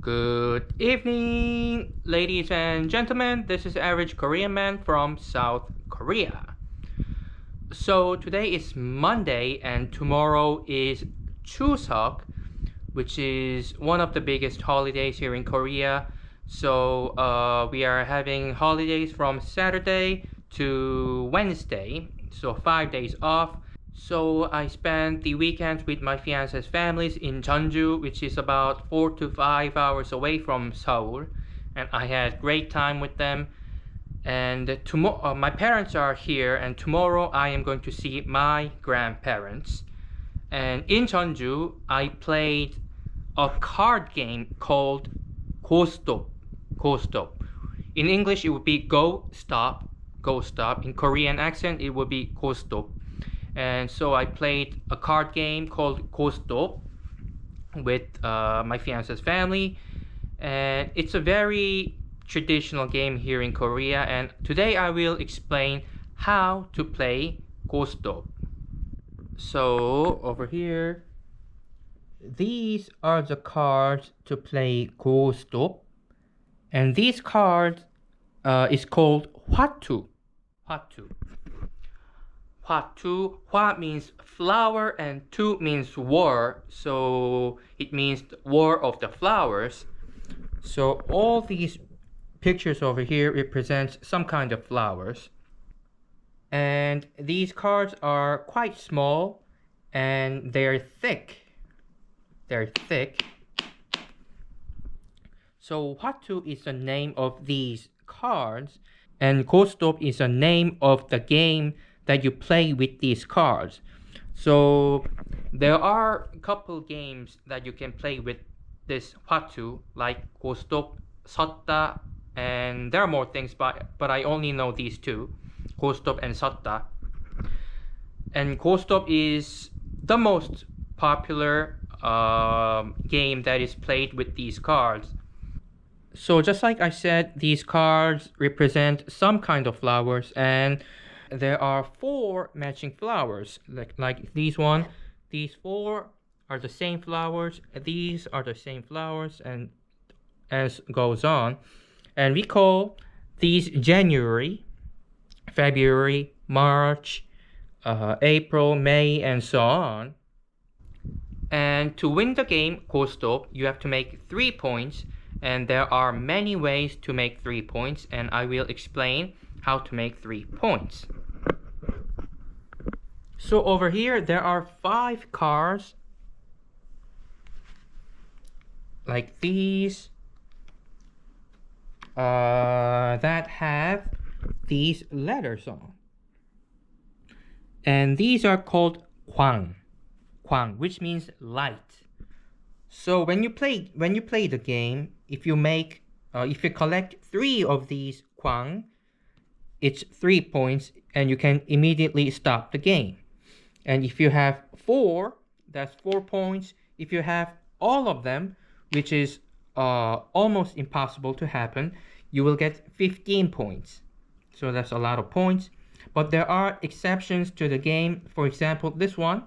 Good evening, ladies and gentlemen. This is Average Korean Man from South Korea. So today is Monday and tomorrow is Chuseok, which is one of the biggest holidays here in Korea. So we are having holidays from Saturday to Wednesday, so 5 days off. So I spent the weekends with my fiance's families in Jeonju, which is about 4 to 5 hours away from Seoul, and I had great time with them. And tomorrow, my parents are here, and tomorrow I am going to see my grandparents. And in Jeonju, I played a card game called Go Stop. Go Stop. In English, it would be Go Stop. Go Stop. In Korean accent, it would be Go Stop. And so I played a card game called Go Stop with my fiance's family. And it's a very traditional game here in Korea. And today I will explain how to play Go Stop. So over here, these are the cards to play Go Stop. And these cards is called Hwatu. Hwatu. Hwatu. Hwa means flower and tu means war. So it means the war of the flowers. So all these pictures over here represent some kind of flowers. And these cards are quite small and they're thick. They're thick. So Hwatu is the name of these cards, and Go Stop is the name of the game that you play with these cards. So there are a couple games that you can play with this Hwatu, like Go Stop, Sotta, and there are more things, but I only know these two, Go Stop and Sotta. And Go Stop is the most popular game that is played with these cards. So just like I said, these cards represent some kind of flowers, and there are 4 matching flowers, like these one. These 4 are the same flowers, these are the same flowers, and as goes on. And we call these January, February, March, April, May, and so on. And to win the game Go Stop, you have to make 3 points. And there are many ways to make 3 points, and I will explain how to make 3 points. So over here, there are 5 cards, like these, that have these letters on. And these are called kwang, which means light. So when you play the game, if you collect 3 of these kwang, it's 3 points, and you can immediately stop the game. And if you have 4, that's 4 points. If you have all of them, which is almost impossible to happen, you will get 15 points. So that's a lot of points. But there are exceptions to the game. For example, this one,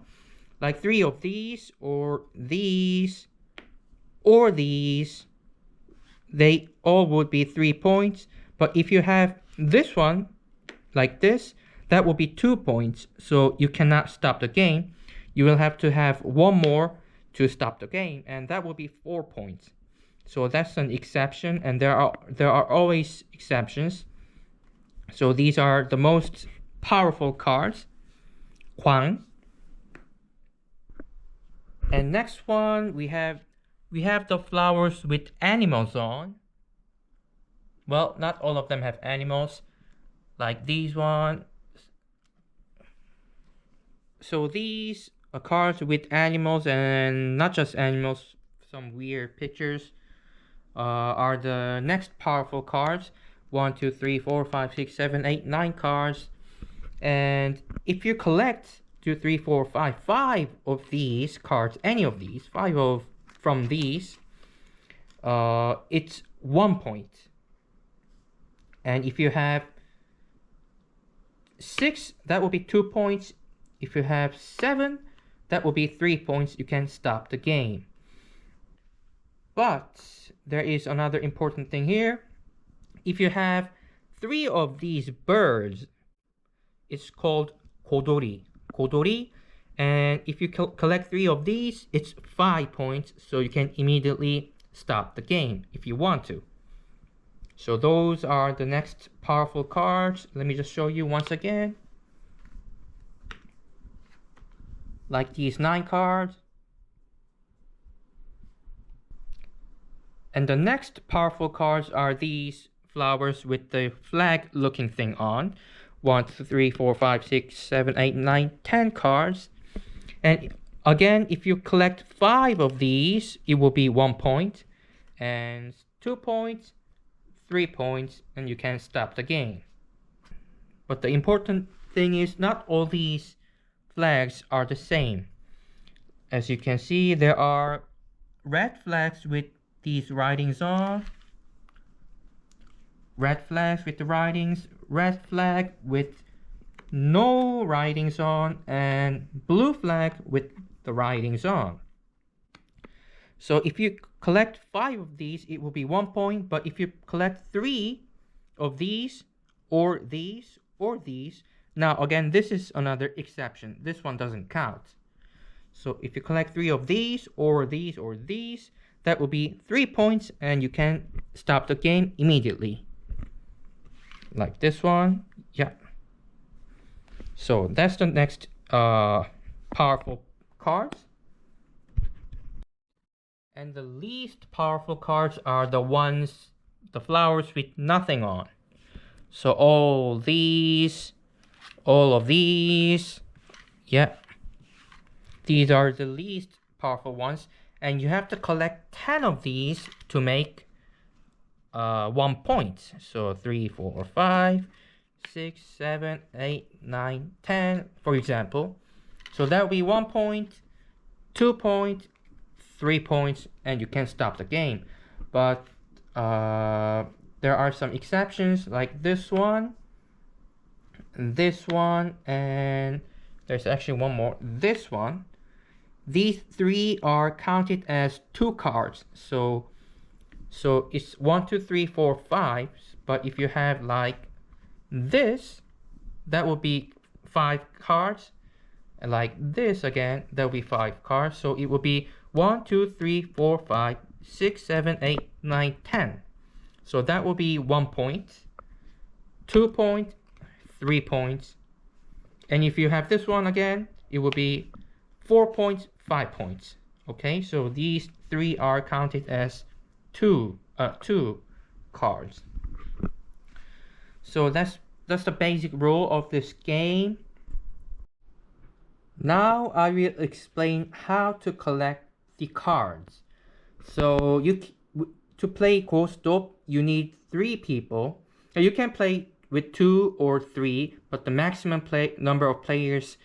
like 3 of these, or these, or these, they all would be 3 points. But if you have this one, like this, that will be 2 points. So you cannot stop the game. You will have to have 1 more to stop the game, and that will be 4 points. So that's an exception, and there are always exceptions. So these are the most powerful cards, kwang. And next one, we have the flowers with animals on. Well, not all of them have animals, like these one. So these are cards with animals, and not just animals, some weird pictures, are the next powerful cards. 1, 2, 3, 4, 5, 6, 7, 8, 9 cards. And if you collect 2, 3, 4, 5 of these cards, any of these, 5 from these, it's 1 point. And if you have 6, that will be 2 points. If you have 7, that will be 3 points. You can stop the game. But there is another important thing here. If you have 3 of these birds, it's called kodori. Kodori. And if you collect 3 of these, it's 5 points. So you can immediately stop the game if you want to. So those are the next powerful cards. Let me just show you once again. Like these 9 cards. And the next powerful cards are these flowers with the flag looking thing on. 1, 2, 3, 4, 5, 6, 7, 8, 9, 10 cards. And again, if you collect 5 of these, it will be 1 point. And 2 points, 3 points, and you can stop the game. But the important thing is not all these flags are the same. As you can see, there are red flags with these writings on, red flags with the writings, red flag with no writings on, and blue flag with the writings on. So if you collect 5 of these, it will be 1 point, but if you collect 3 of these, or these, or these, now again, this is another exception. This one doesn't count. So if you collect 3 of these, or these, or these, that will be 3 points, and you can stop the game immediately. Like this one, yeah. So that's the next powerful cards. And the least powerful cards are the ones, the flowers with nothing on. So all of these, yeah. These are the least powerful ones. And you have to collect 10 of these to make 1 point. So 3, 4, 5, 6, 7, 8, 9, 10, for example. So that will be 1 point, 2 points, 3 points, and you can stop the game. But there are some exceptions, like this one, and there's actually one more, this one. These 3 are counted as 2 cards. So it's 1, 2, 3, 4, 5. But if you have like this, that will be 5 cards. And like this again, that will be 5 cards. So it will be 1, 2, 3, 4, 5, 6, 7, 8, 9, 10. So that will be 1 point, 2 points, 3 points. And if you have this one again, it will be 4 points, 5 points. Okay, so these 3 are counted as 2 cards. So that's the basic rule of this game. Now I will explain how to collect the cards. So to play Go-Stop, you need 3 people. Now you can play with 2 or 3, but the maximum number of players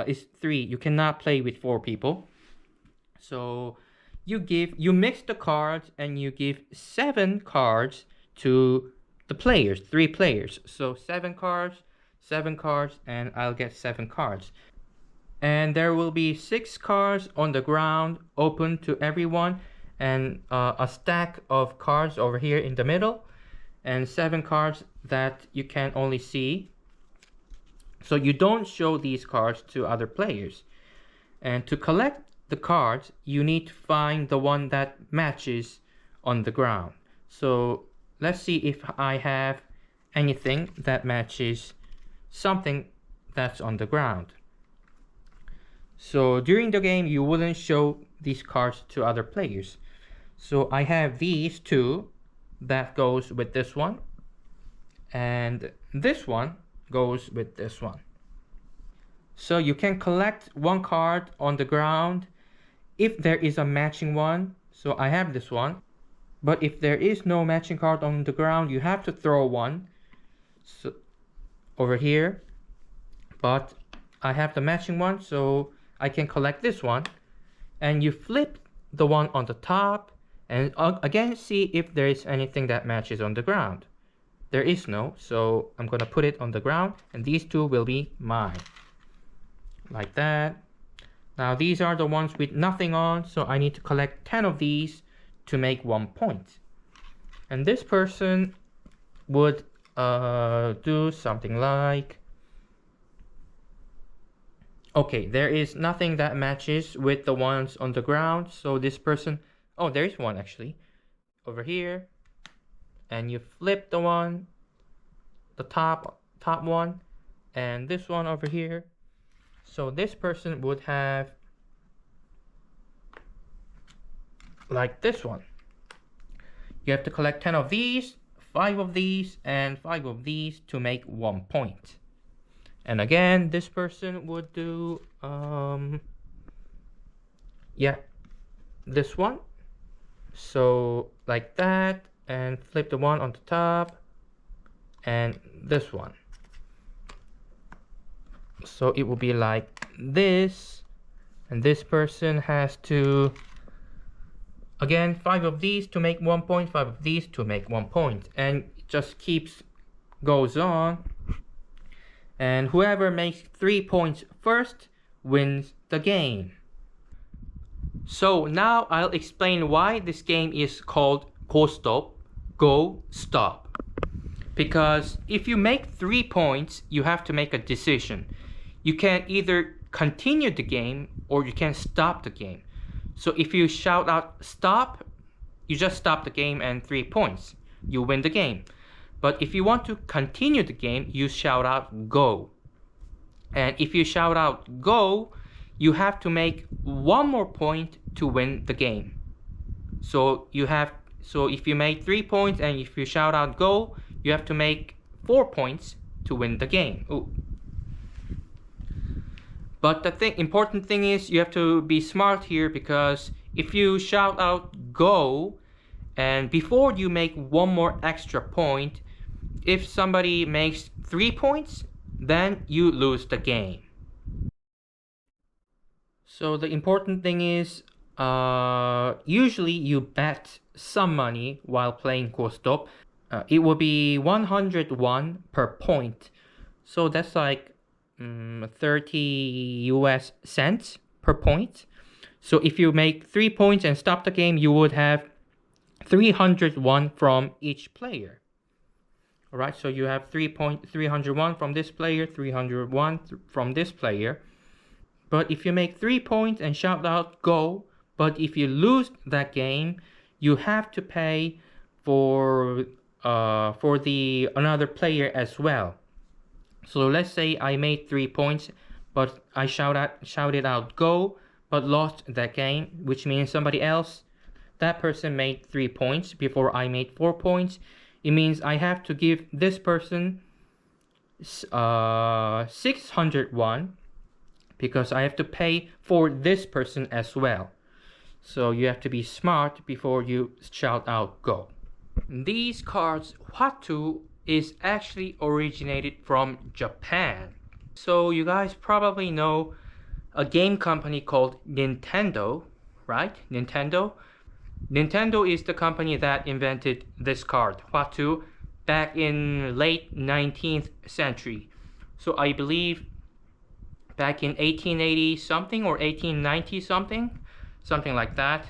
is 3. You cannot play with 4 people. So you mix the cards and you give 7 cards to the players, 3 players. So 7 cards, and I'll get 7 cards. And there will be 6 cards on the ground open to everyone, and a stack of cards over here in the middle, and 7 cards that you can only see. So you don't show these cards to other players. And to collect the cards, you need to find the one that matches on the ground. So let's see if I have anything that matches something that's on the ground. So during the game, you wouldn't show these cards to other players. So I have these 2 that goes with this one, and this one goes with this one. So you can collect 1 card on the ground if there is a matching one. So I have this one, but if there is no matching card on the ground, you have to throw one over here. But I have the matching one, so I can collect this one, and you flip the one on the top and again see if there is anything that matches on the ground. There is no, so I'm gonna put it on the ground, and these 2 will be mine. Like that. Now these are the ones with nothing on, so I need to collect 10 of these to make 1 point. And this person would do something like, okay, there is nothing that matches with the ones on the ground, so this person, oh, there is one actually over here, and you flip the one, the top one, and this one over here. So this person would have like this one. You have to collect 10 of these, 5 of these, and 5 of these to make 1 point. And again, this person would do this one. So like that, and flip the one on the top, and this one. So it will be like this, and this person has to, again, 5 of these to make 1 point, 5 of these to make 1 point, and it just goes on. And whoever makes 3 points first wins the game. So now I'll explain why this game is called Go Stop. Because if you make 3 points, you have to make a decision. You can either continue the game or you can stop the game. So if you shout out stop, you just stop the game and 3 points. You win the game. But if you want to continue the game, you shout out go. And if you shout out go, you have to make 1 more point to win the game. So if you make 3 points and if you shout out go, you have to make 4 points to win the game. Ooh. But the important thing is you have to be smart here, because if you shout out go and before you make 1 more extra point, if somebody makes 3 points, then you lose the game. So the important thing is usually you bet some money while playing Go Stop. It will be 101 per point. So that's like 30 US cents per point. So if you make 3 points and stop the game, you would have 301 from each player. Alright, so you have 301 from this player, 301 from this player. But if you make 3 points and shout out go, but if you lose that game, you have to pay for the another player as well. So let's say I made 3 points, but I shouted out go, but lost that game, which means somebody else, that person made 3 points before I made 4 points. It means I have to give this person 601 because I have to pay for this person as well. So you have to be smart before you shout out go. These cards, Hwatu, is actually originated from Japan. So you guys probably know a game company called Nintendo, right? Nintendo is the company that invented this card, Hwatu, back in late 19th century. So I believe back in 1880 something or 1890 something like that.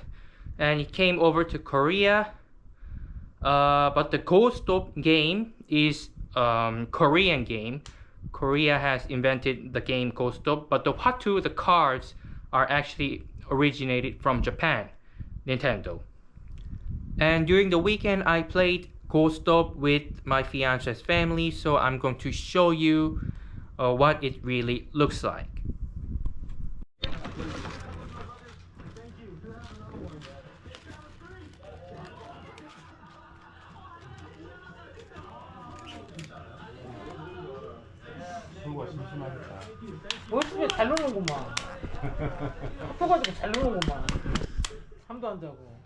And it came over to Korea. But the Go Stop game is Korean game. Korea has invented the game Go Stop, but the Hwatu, the cards, are actually originated from Japan, Nintendo. And during the weekend, I played Go Stop with my fiance's family, so I'm going to show you what it really looks like. 멋지게 잘 노는구만. 커가지고 잘 노는구만. 잠도 안 자고.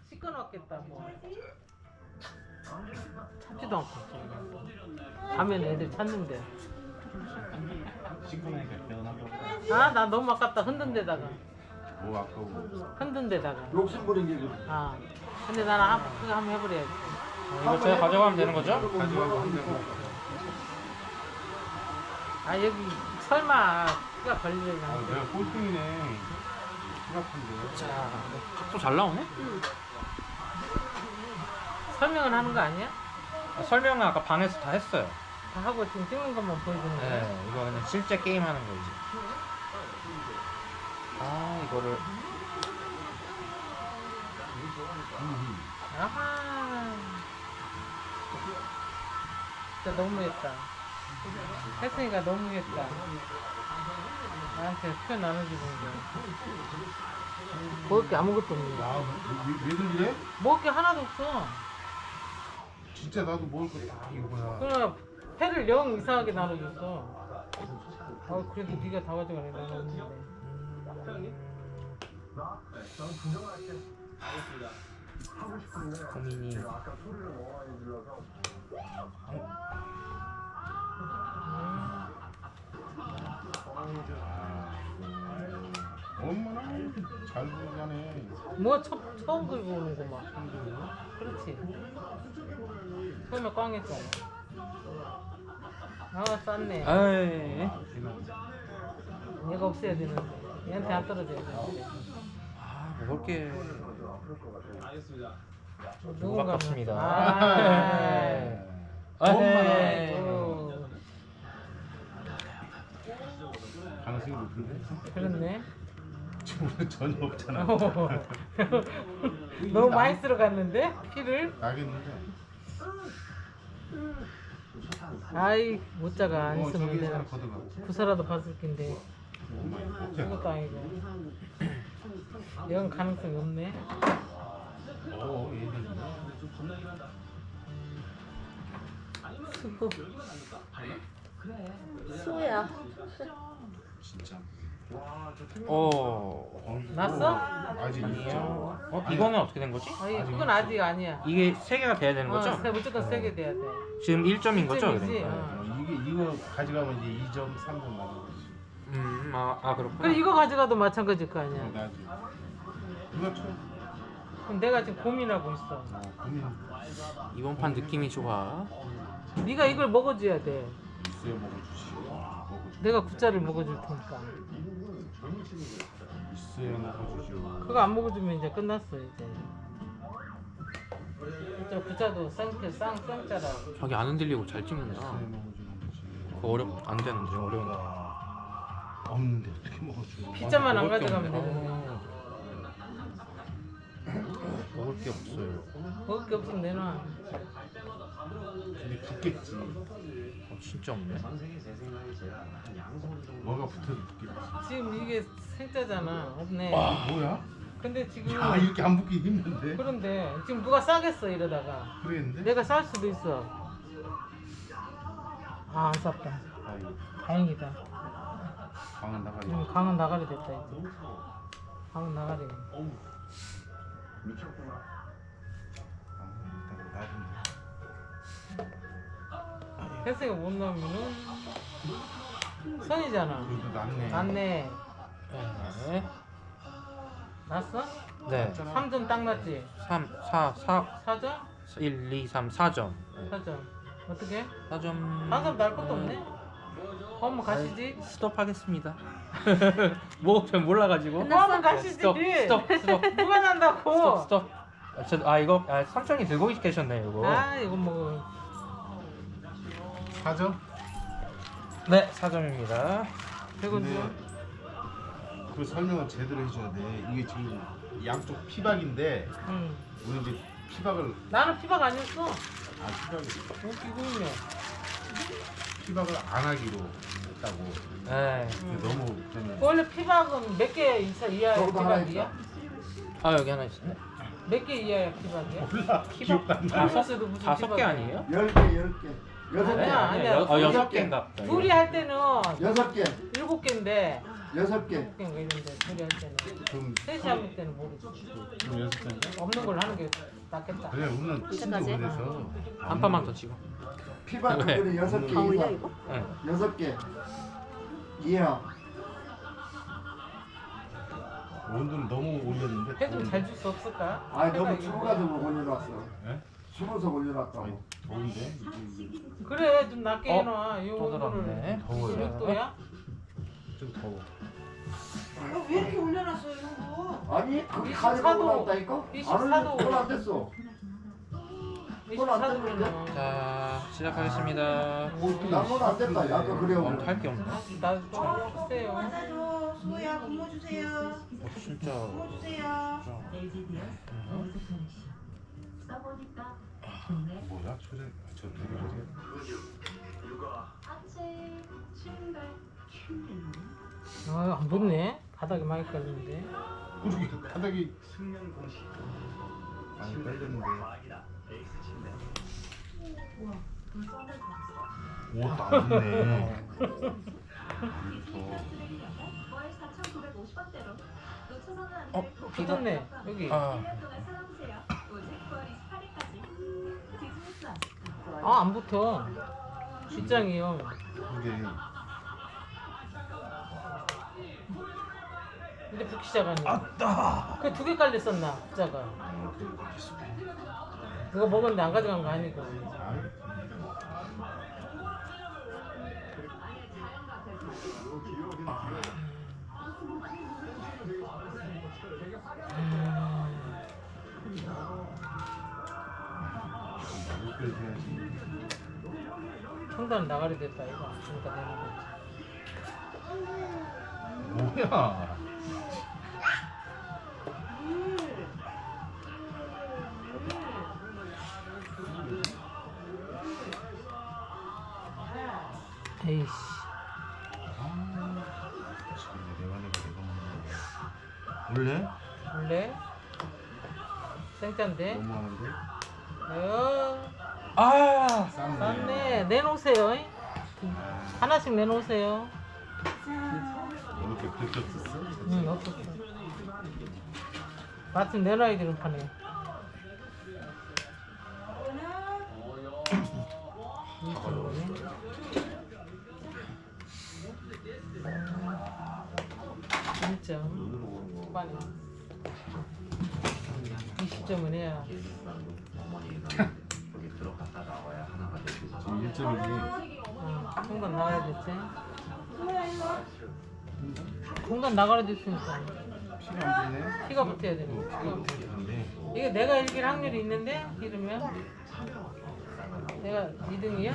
씻겨놨겠다 뭐. 참지도 않고. 가면 애들 찾는데. 씻고 나니까 변하고. 아, 나 너무 아깝다. 흔든 데다가. 뭐 아까워. 흔든 데다가. 욕심부린 게 그래. 아. 근데 나는 그거 한번 해버려야지. 이거 제가 가져가면 되는 거죠? 가져가고 한 대고. 아, 여기 설마 그가 걸리려나. 내가 꼴등이네. 생각한데. 자, 각도 잘 나오네? 설명을 하는 거 아니야? 설명은 아까 방에서 다 했어요. 다 하고 지금 찍는 것만 보여주는 거야? 네, 이거는 실제 게임 하는 거지. 아, 이거를. 아하. 진짜 너무했다. 혜승이가 너무했다. 나한테 표현 나눠주는 거. 먹을 게 아무것도 없네. 왜들 이래? 먹을 게 하나도 없어. 진짜 나도 먹을 거 딱 이거야. 그러나 회를 영 이상하게 나눠줬어. 그래도 네가 다 가져가네. 나는 없는데. 고민이. 엄마나 잘 보자네. 뭐 처음 들고 오는구만. 그렇지. 처음에 꽝했잖아. 아 쌌네. 에이. 얘가 없어야 되는데. 얘한테 안 떨어져야 되는데. 아, 먹을 게. 누군가 바꿨습니다. 아, 에이. 가능성이 높은데? 그렇네. 지금 전혀 없잖아. 너무 많이 쓸어갔는데 피를. 나겠는데. 아이 모자가 안 있으면 저기 내가 걷어가. 구사라도 봤을 텐데 그것도 아니고. 이건 가능성이 없네. 얘들. 수야. 진짜. 났어? 아직 있죠. 이거는 어떻게 된 거지? 아니 그건 아직 아니야. 이게 3개가 돼야 되는 거죠? 무조건 세게 돼야 돼. 지금 1점인 거죠? 1점이지? 그러니까. 이거 가져가면 이제 2점, 3점 나가지. 그렇구나. 그래 이거 가져가도 마찬가지일 거 아니야. 나지. 이거 참. 그럼 내가 지금 고민하고 있어. 고민 이번 판 느낌이 좋아. 네가 이걸 먹어줘야 돼. 있어야 먹어주지. 먹어주지. 내가 구자를 먹어줄 테니까. 있어야 먹어주죠. 그거 안 먹어주면 이제 끝났어 이제. 저 구자도 쌍자라. 자기 안 흔들리고 잘 찍는다. 있어야 먹어주는 거지. 그거 안 되는데, 어려운데. 없는데 어떻게 먹어줘? 피자만 안 먹을 게 가져가면 없네. 되는데. 먹을 게 없어요. 먹을 게 없으면 내놔. 근데 붙겠지. 진짜 없네. 뭐가 붙어도 붙겠지. 지금 이게 생자잖아. 없네. 뭐야? 근데 지금 이렇게 안 붙기 힘든데? 그런데 지금 누가 싸겠어 이러다가. 그랬는데? 내가 쌀 수도 있어. 안 쌌다. 아이고, 다행이다. 방은 나가야 강은 나가리 됐다 이제. 강은 나가리. 혜승이 못 넣으면은 선이잖아. 그래도 낫네. 났네. 네. 났어? 네. 3점 딱 났지? 3, 4, 4, 4점? 1, 2, 3, 4점. 4점. 어떻게? 4점. 방금 날 것도 없네? 엄마 가시지? 스톱하겠습니다. 뭐, 전 몰라가지고. 엄마 가시지? 스톱. 누가 난다고? 스톱. 이거, 삼촌이 들고 계셨네, 이거. 이거 뭐. 4점? 네, 4점입니다. 100원 근데 줘. 그 설명을 제대로 해줘야 돼. 이게 지금 양쪽 피박인데 응. 우리 이제 피박을 나는 피박 아니었어. 피박을 웃기고 있네. 피박을 안 하기로 했다고. 네. 근데 너무 그러면 원래 피박은 몇 개 이하야 피박이야? 여기 하나 있네. 몇 개 이하야 피박이야? 몰라. 기억도 안 나. 있어도 무슨 5개 피박이야? 아니에요? 10개, 10개. 6개. 아니야. 6개인가 보다. 둘이 할 때는 6개. 7개인데 6개. 7개인가 이런데 둘이 할 때는 그럼 셋이 할 때는 모르지. 6개인가? 없는 걸 하는 게 낫겠다. 그래 우리는 친구 언제까지? 그래서 한 판만 더 찍어. 피박 네. 그거는 6개 다 올려 이상. 이거? 네. 6개. 이하. 온도를 너무 올렸는데. 해 좀 잘 줄 수 없을까? 너무 해가 추워가지고 올려놨어. 예? 추워서 올려놨다고. 더운데? 그래 좀 낮게 해놔. 이 또 온도를 들었네. 더워요. 몇 도야? 좀 더워. 왜 이렇게 올려놨어요 이거? 아니 그게 24도. 가지고 올라왔다니까? 24도. 안 됐어. 24도 그러나. 자, 시작하겠습니다. 나는 안 된다. 야, 그 그래. 할게 없나? 나도 좀 주세요. 받아줘. 수호야 부모 주세요. 진짜. 부모 주세요. 뭐야? 저 누구 뭐지? 아, 안 붙네. 바닥에 많이 깔렸는데. 우리 바닥이 많이 깔렸는데. 옷도 안 붙네. 붙었네. 여기. 아, 아, 안 붙어. 뒷장이요. 이게 근데 붙기 시작하네. 아따. 그 두 개 깔렸었나, 부자가. 그거 먹었는데 안 가져간 거 아니고. 청단 나가리 됐다, 이거. 그러니까 내는 거지. 뭐야? 에이씨. 지금 내가 먹는 거. 원래? 생짠데? 너무하는데? 아, 쌌네. 쌌네. 내놓으세요. 하나씩 내놓으세요. 이렇게 그렇게 없었어? 응, 없었어. 마침 내놔야 되는 판에. 진짜. 초반에 20점은 해야. 지금 1점이지. 통관 나가야 됐지? 수호야 이리 와. 통관 나가야 됐으니까. 피가 안 붙네. 피가 붙어야 되는 피가 거. 붙는데. 이거 내가 이길 확률이 있는데? 이러면? 내가 2등이야?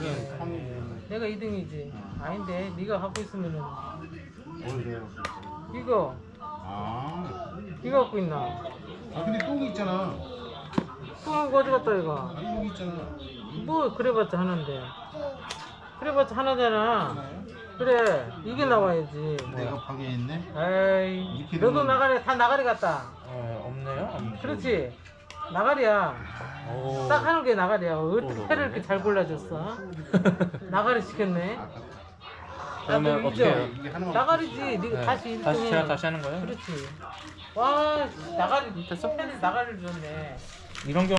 내가 2등이지. 아닌데, 네가 갖고 있으면은. 뭘 내가 이거, 아. 이거 갖고 있나? 아 근데 똥이 있잖아. 또 한 거 어디 갔다 이거? 아 여기 있잖아. 뭐 그래봤자 하나인데. 그래봤자 하나잖아. 그래, 이게 나와야지. 내가 방해했네. 에이, 이렇게 너도 되면- 나가리, 다 나가리 같다. 없네요. 그렇지. 나가리야. 오. 딱 하는 게 나가리야. 어떻게 패를 이렇게 잘 골라줬어? 나가리 시켰네. 그러면 나도 어떻게 해요? 이게 하나만 나가리지. 네가 네. 다시 1등해. 다시 제가 다시 하는 거예요? 그렇지. 와, 나가리 됐어? 패를 나가리를 줬네. 이런 경우